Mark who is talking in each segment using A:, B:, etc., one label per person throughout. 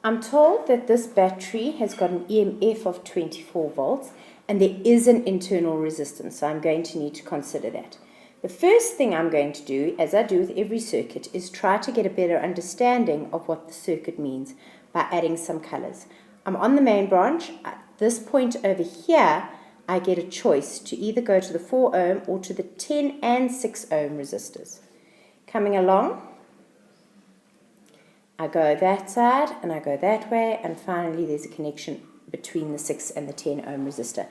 A: I'm told that this battery has got an EMF of 24 volts and there is an internal resistance, so I'm going to need to consider that. The first thing I'm going to do, as I do with every circuit, is try to get a better understanding of what the circuit means by adding some colors. I'm on the main branch. At this point over here, I get a choice to either go to the 4 ohm or to the 10 and 6 ohm resistors. Coming along, I go that side and I go that way, and finally there's a connection between the 6 and the 10 ohm resistor.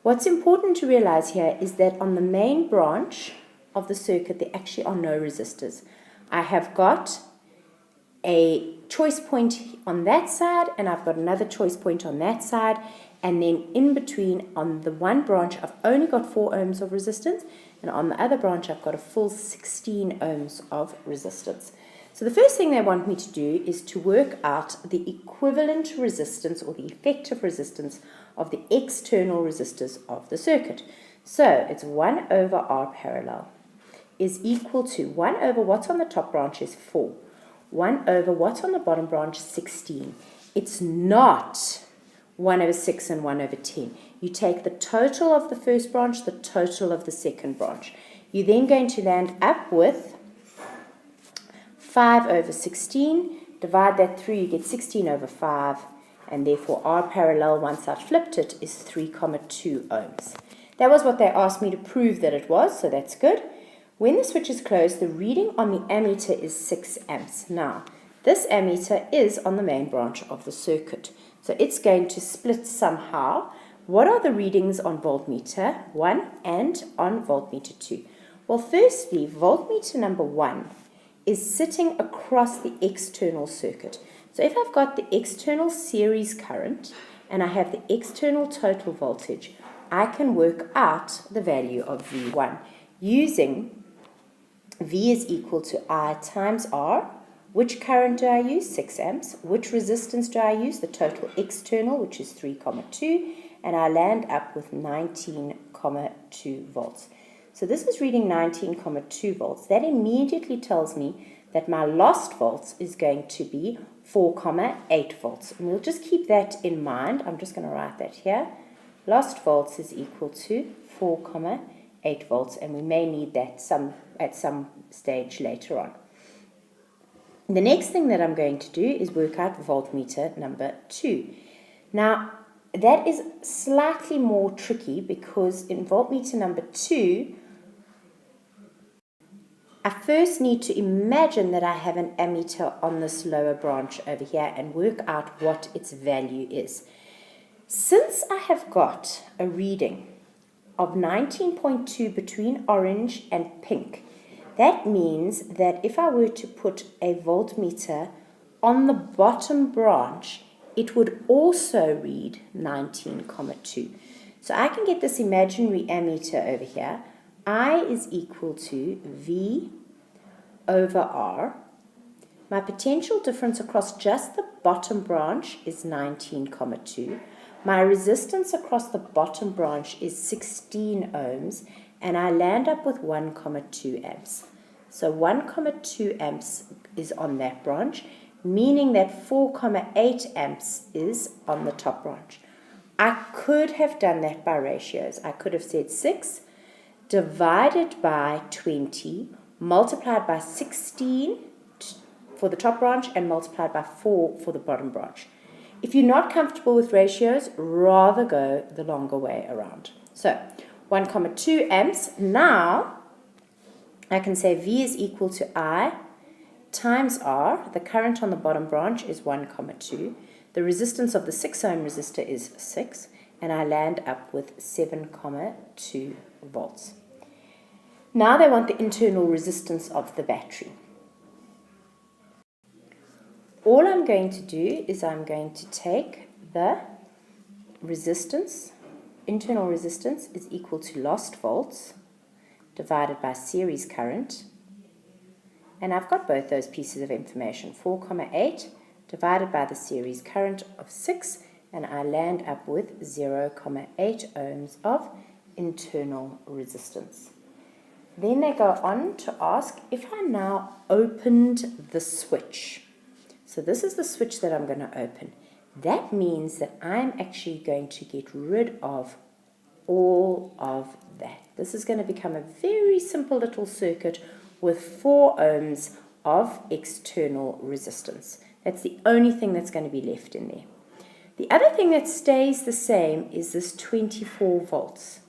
A: What's important to realize here is that on the main branch of the circuit there actually are no resistors. I have got a choice point on that side and I've got another choice point on that side, and then in between on the one branch I've only got 4 ohms of resistance, and on the other branch I've got a full 16 ohms of resistance. So the first thing they want me to do is to work out the equivalent resistance or the effective resistance of the external resistors of the circuit. So it's 1 over R parallel is equal to 1 over what's on the top branch is 4. 1 over what's on the bottom branch, 16. It's not 1 over 6 and 1 over 10. You take the total of the first branch, the total of the second branch. You're then going to land up with 5 over 16, divide that through, you get 16 over 5, and therefore R parallel, once I flipped it, is 3,2 ohms. That was what they asked me to prove that it was, so that's good. When the switch is closed, the reading on the ammeter is 6 amps. Now, this ammeter is on the main branch of the circuit, so it's going to split somehow. What are the readings on voltmeter 1 and on voltmeter 2? Well, firstly, voltmeter number 1 is sitting across the external circuit. So if I've got the external series current and I have the external total voltage, I can work out the value of V1 using V is equal to I times R. Which current do I use? 6 amps. Which resistance do I use? The total external, which is 3,2, and I land up with 19,2 volts. So this is reading 19,2 volts. That immediately tells me that my lost volts is going to be 4,8 volts. And we'll just keep that in mind. I'm just going to write that here. Lost volts is equal to 4,8 volts, and we may need that at some stage later on. The next thing that I'm going to do is work out voltmeter number 2. Now, that is slightly more tricky because in voltmeter number 2, I first need to imagine that I have an ammeter on this lower branch over here and work out what its value is. Since I have got a reading of 19.2 between orange and pink, that means that if I were to put a voltmeter on the bottom branch, it would also read 19,2. So I can get this imaginary ammeter over here. I is equal to V over R. My potential difference across just the bottom branch is 19,2. My resistance across the bottom branch is 16 ohms, and I land up with 1,2 amps. So 1,2 amps is on that branch, meaning that 4,8 amps is on the top branch. I could have done that by ratios. I could have said 6 divided by 20, multiplied by 16 for the top branch, and multiplied by 4 for the bottom branch. If you're not comfortable with ratios, rather go the longer way around. So 1,2 amps. Now I can say V is equal to I times R. The current on the bottom branch is 1,2. The resistance of the 6 ohm resistor is 6, and I land up with 7,2 volts. Now they want the internal resistance of the battery. All I'm going to do is I'm going to take the resistance, internal resistance is equal to lost volts divided by series current, and I've got both those pieces of information, 4,8 divided by the series current of 6, and I land up with 0,8 ohms of internal resistance. Then they go on to ask if I now opened the switch. So this is the switch that I'm going to open. That means that I'm actually going to get rid of all of that. This is going to become a very simple little circuit with 4 ohms of external resistance. That's the only thing that's going to be left in there. The other thing that stays the same is this 24 volts.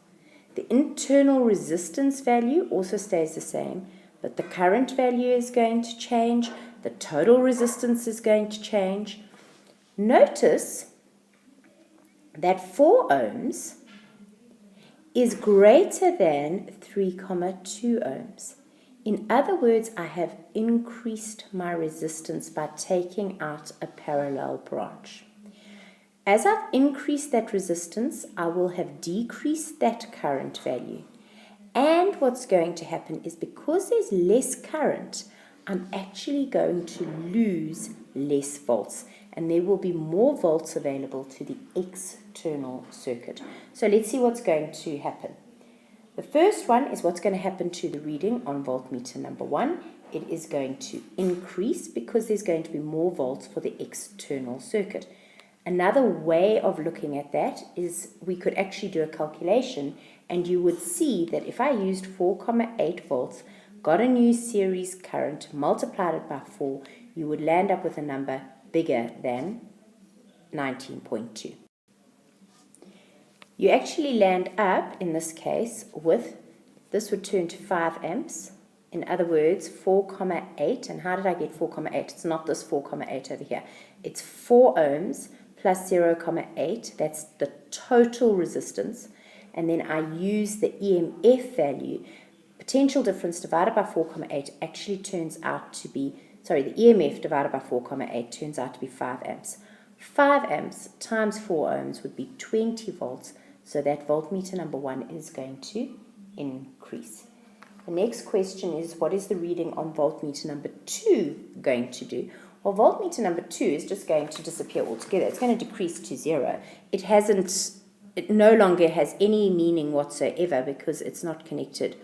A: The internal resistance value also stays the same, but the current value is going to change. The total resistance is going to change. Notice that 4 ohms is greater than 3,2 ohms. In other words, I have increased my resistance by taking out a parallel branch. As I've increased that resistance, I will have decreased that current value. And what's going to happen is because there's less current, I'm actually going to lose less volts. And there will be more volts available to the external circuit. So let's see what's going to happen. The first one is what's going to happen to the reading on voltmeter number 1. It is going to increase because there's going to be more volts for the external circuit. Another way of looking at that is we could actually do a calculation, and you would see that if I used 4,8 volts, got a new series current, multiplied it by 4, you would land up with a number bigger than 19.2. You actually land up, in this case, with, this would turn to 5 amps. In other words, 4,8. And how did I get 4,8? It's not this 4,8 over here. It's 4 ohms plus 0,8. That's the total resistance. And then I use the EMF value. Potential difference divided by 4,8 actually turns out to be, the EMF divided by 4,8 turns out to be 5 amps. 5 amps times 4 ohms would be 20 volts. So that voltmeter number 1 is going to increase. The next question is, what is the reading on voltmeter number 2 going to do? Well, voltmeter number 2 is just going to disappear altogether. It's going to decrease to 0. It no longer has any meaning whatsoever because it's not connected.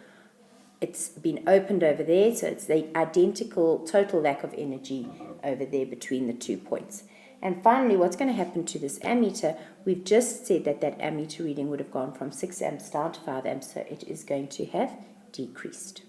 A: It's been opened over there, so it's the identical total lack of energy over there between the 2 points. And finally, what's going to happen to this ammeter? We've just said that ammeter reading would have gone from 6 amps down to 5 amps, so it is going to have decreased.